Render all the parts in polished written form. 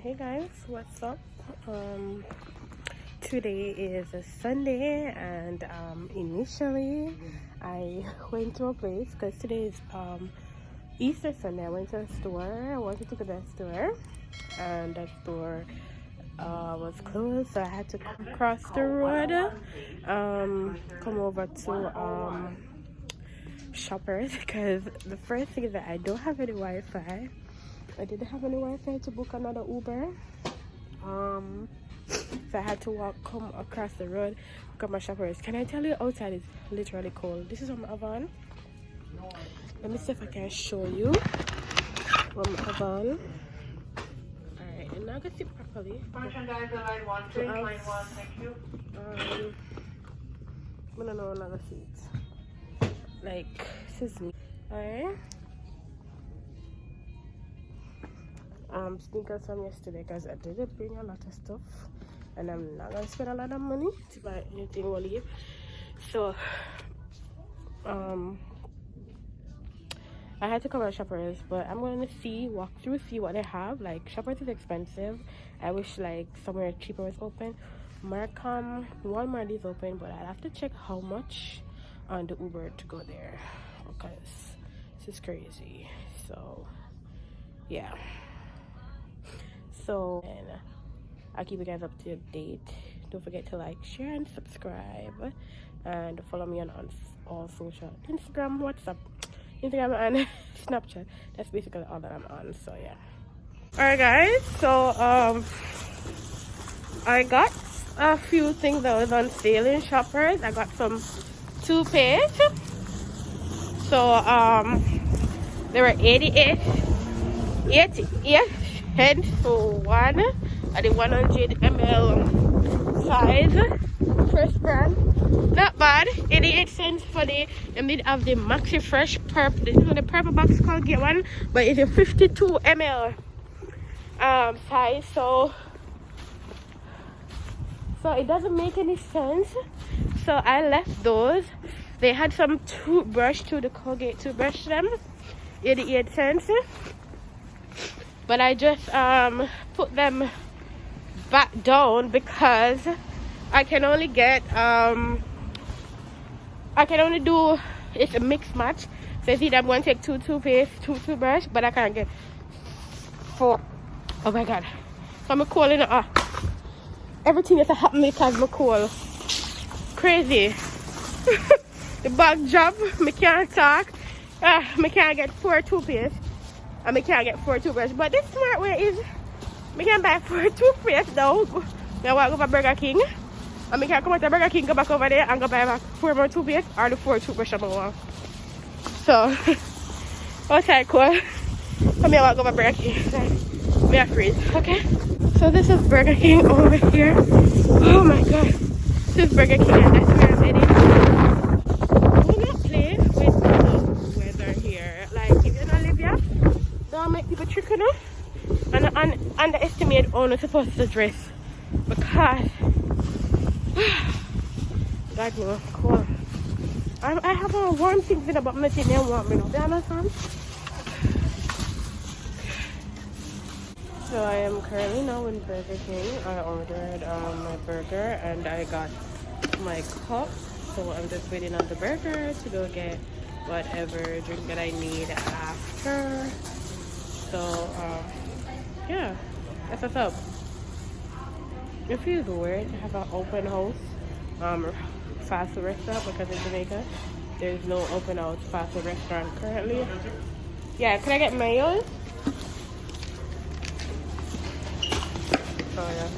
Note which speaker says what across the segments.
Speaker 1: Hey guys, what's up? Today is a Sunday, and initially I went to a place because today is Easter Sunday. I went to a store. I wanted to go to the store, and the store was closed, so I had to cross the road, come over to Shoppers, because the first thing is that I don't have any Wi-Fi. I didn't have any Wi-Fi to book another Uber. So I had to come across the road, look at my Shoppers. Can I tell you, outside is literally cold. This is on my van. Let me see if I can show you on my van. Alright, and now I can see properly.
Speaker 2: Merchandise line 1391, thank you.
Speaker 1: I don't know another seat. Like, this is me. Alright. Sneakers from yesterday because I didn't bring a lot of stuff, and I'm not gonna spend a lot of money to buy anything only. So I had to come to Shoppers, but I'm going to walk through, see what they have. Like, Shoppers is expensive. I wish like somewhere cheaper was open. Walmart is open, but I'll have to check how much on the Uber to go there because this is crazy. So yeah. So, and I'll keep you guys up to date. Don't forget to like, share, and subscribe, and follow me on all social: Instagram, WhatsApp, Instagram, and Snapchat. That's basically all that I'm on. So yeah. All right, guys. So I got a few things that was on sale in Shoppers. I got some toothpaste. So they were 88 heads for one at the 100 ml size. First brand, not bad. 88 cents for the. And they have the Maxi Fresh purple. This is what the purple box called. Get one, but it's a 52 ml size. So it doesn't make any sense. So I left those. They had some toothbrush to the Colgate toothbrush them, 88 cents. But I just put them back down because I can only get I can only do, it's a mixed match. So it's either I'm going to take 2 toothpaste, 2 toothbrush, but I can't get 4. Oh my god. So I'm cold in the everything is happening because I'm cold. Crazy. The bag job, I can't talk. I can't get 4 toothpaste. And I can't get 4 toothbrushes. But this smart way is I can buy 4 toothpaste now. I want to go to Burger King. And I can come out to Burger King, go back over there and go buy back 4 more toothpaste or the 4 toothbrushes I want. So outside cool. So I want to go to Burger King. Me afraid. Okay. So this is Burger King over here. Oh my god. This is Burger King, and that's where I'm heading. Do not play with the weather here. Like, if you're not Libya, don't make people trick you, and underestimate how you're supposed to dress, because God knows, cool. I have a warm things in about nothing they want me, do you understand? So I am currently now in Burger King. I ordered my burger and I got my cup. So I'm just waiting on the burger to go get whatever drink that I need after. So yeah, that's what's up. It feels weird to have an open house fast food restaurant, because in Jamaica there's no open house fast food restaurant currently. Yeah, can I get mayo? Oh yeah.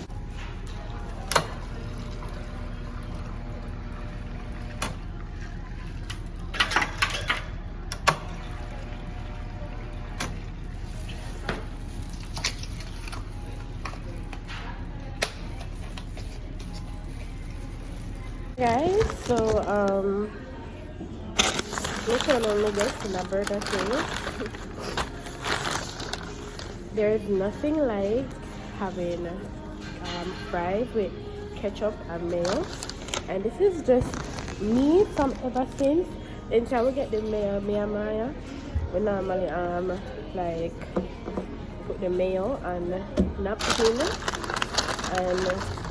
Speaker 1: Guys, so look at the nuggets in that Burger King. There is nothing like having fries with ketchup and mayo, and this is just me from ever since. Until we get the mayo, me and Maya, we normally like put with the mayo and napkin, and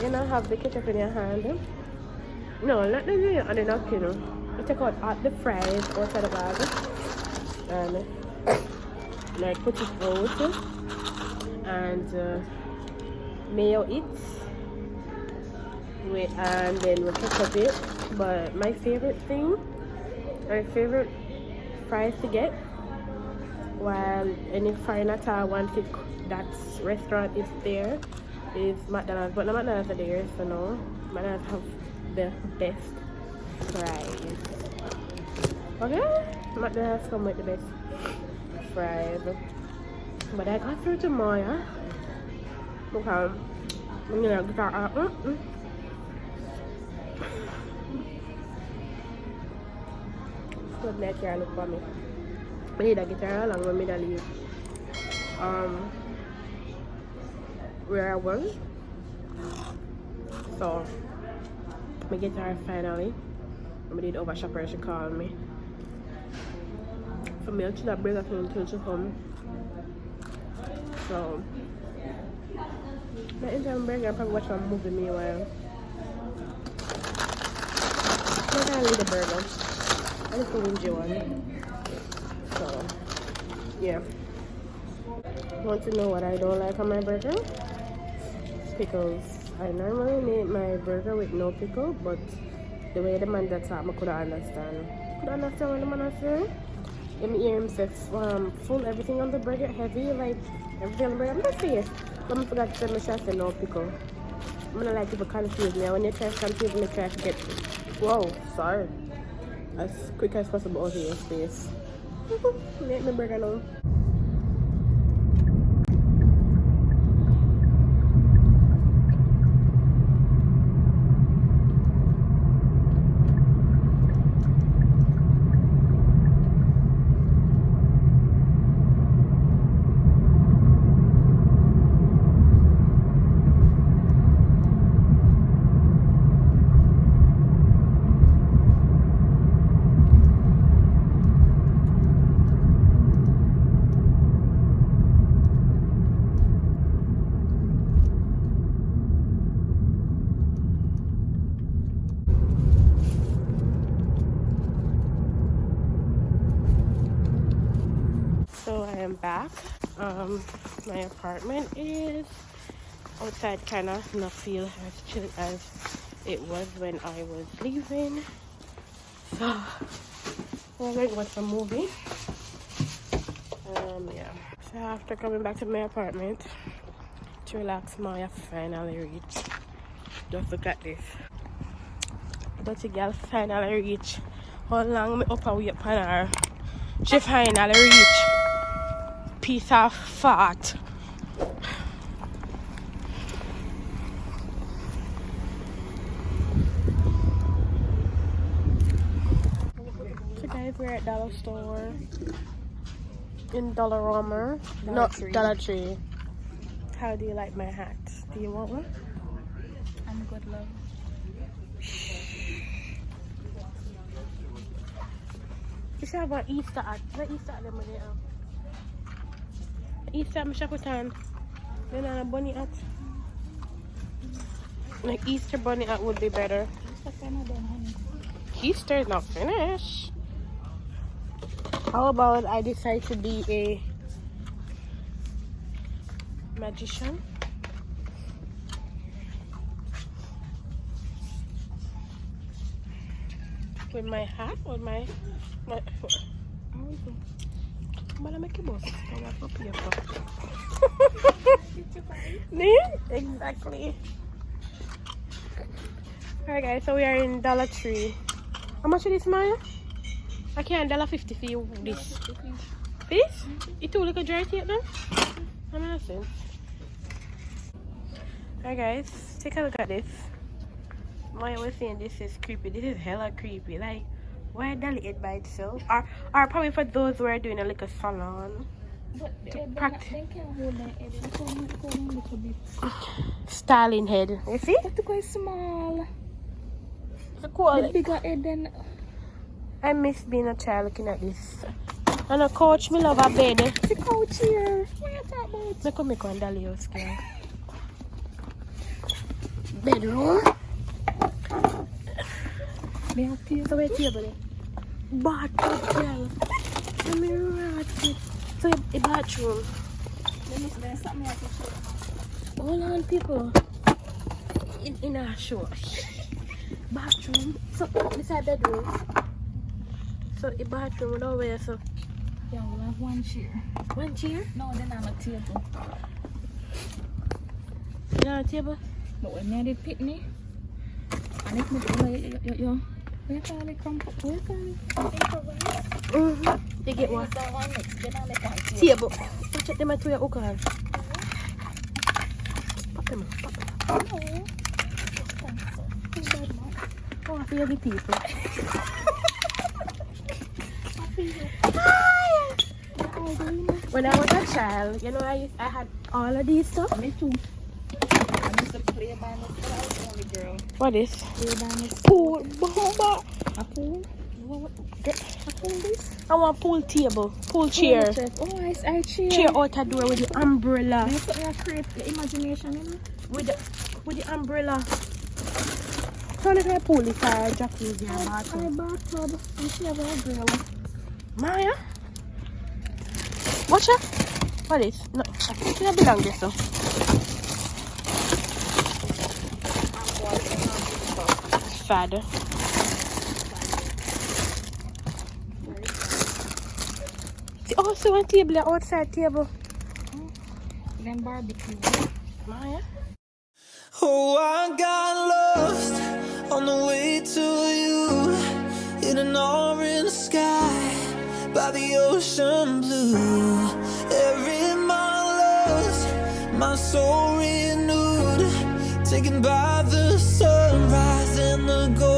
Speaker 1: you know, have the ketchup in your hand. No, not the mayo and the napkin. You take out all the fries outside the bag and like put it out and mayo it and then we ketchup it. But my favorite fries to get while any foreigner at all wants it, that restaurant is there, is McDonald's, but no McDonald's are there, so no, McDonald's have the best fries. Okay, McDonald's come with the best fries. But I got through to Maya because I'm gonna get good night here, look for me. I need a guitar along with me to leave where I was. So my guitar finally. I did over shopper, she called me. For me, I should have bring her until she come. So my intern burger, I probably watch a movie meanwhile. I'm gonna leave the burger. I just enjoy one. So yeah. Want to know what I don't like on my burger? Pickles. I normally make my burger with no pickle, but the way the man that talk, I couldn't understand. Could understand what the man said. Let me hear him say full everything on the burger, heavy, like everything on the burger. I'm not serious. But I forgot to say my chef said no pickle. I'm gonna like people confuse me. When you try to confuse me, try to get whoa, sorry. As quick as possible out of your space. Make my burger now. So I am back. My apartment is outside, kind of not feel as chill as it was when I was leaving. So we're going to watch a movie. Yeah. So after coming back to my apartment to relax, Maya finally reached. Just look at this. Dirty girl finally reached. How long me up and wait upon her? She finally reached. Piece of fat. So guys, we're at Dollar Store in Dollarama. Dollar Tree. How do you like my hat? Do you want one?
Speaker 3: I'm good, love.
Speaker 1: You should have an Easter hat. What Easter hat them there? Easter I'm shop with on. Then a bunny hat. Like Easter bunny hat would be better. Easter is not finished. How about I decide to be a magician? With my hat? With my but I make a boss. Exactly. Alright guys, so we are in Dollar Tree. How much is this, Maya? I can't $1.50 for you this. This? It too like a dry tape then? I'm not saying. Alright guys, take a look at this. Maya was saying this is creepy. This is hella creepy. Like, why dolly it by itself? Or probably for those who are doing a little salon.
Speaker 3: But
Speaker 1: to practice.
Speaker 3: they can hold their head. They can a little bit.
Speaker 1: Styling head. You see?
Speaker 3: It's quite small.
Speaker 1: It's cool.
Speaker 3: The bigger head than.
Speaker 1: I miss being a child looking at this. And a couch, me love a bed.
Speaker 3: The couch here. What you talk about?
Speaker 1: Me come make one dolly house, girl. Bedroom.
Speaker 3: Me have table.
Speaker 1: So where table there? Bathroom, girl. Let me write it. So a bathroom.
Speaker 3: There's something I can show.
Speaker 1: Hold on, people. In a show. Bathroom. So beside bedroom. So a bathroom without where so.
Speaker 3: Yeah, we'll have one chair.
Speaker 1: One chair?
Speaker 3: No, then on a table.
Speaker 1: You on a table?
Speaker 3: But when I did pitney, and if me yo, what you call it? What you call it? Improvise.
Speaker 1: They get one.
Speaker 3: That one next, then I make one
Speaker 1: Table. Watch it, them are two your hook on. Pop them up, pop them up.
Speaker 3: No. Thanks, sir. Thank God, Mom.
Speaker 1: Oh, for the people. When I was a child, you know, I had all of these stuff.
Speaker 3: Me too. I used to play by myself. I was the only girl.
Speaker 1: What is?
Speaker 3: Play by myself.
Speaker 1: Pool, bomba.
Speaker 3: A pool? A pool this?
Speaker 1: I want pool table, pool chair.
Speaker 3: Oh, I chair.
Speaker 1: Chair out the door with the umbrella.
Speaker 3: That's what I create the imagination, you know?
Speaker 1: With the umbrella. So like my pool is a jacuzzi and
Speaker 3: I
Speaker 1: bathroom.
Speaker 3: bathtub. And she have a girl.
Speaker 1: Maya? Watch it. What is? No, she don't belong there so. Fad. Oh, so one table, outside table.
Speaker 3: Then barbecue.
Speaker 1: Maya?
Speaker 4: Oh, I got lost on the way to you in an orange sky by the ocean blue. Every mile lost, my soul renewed, taken by the sunrise and the gold.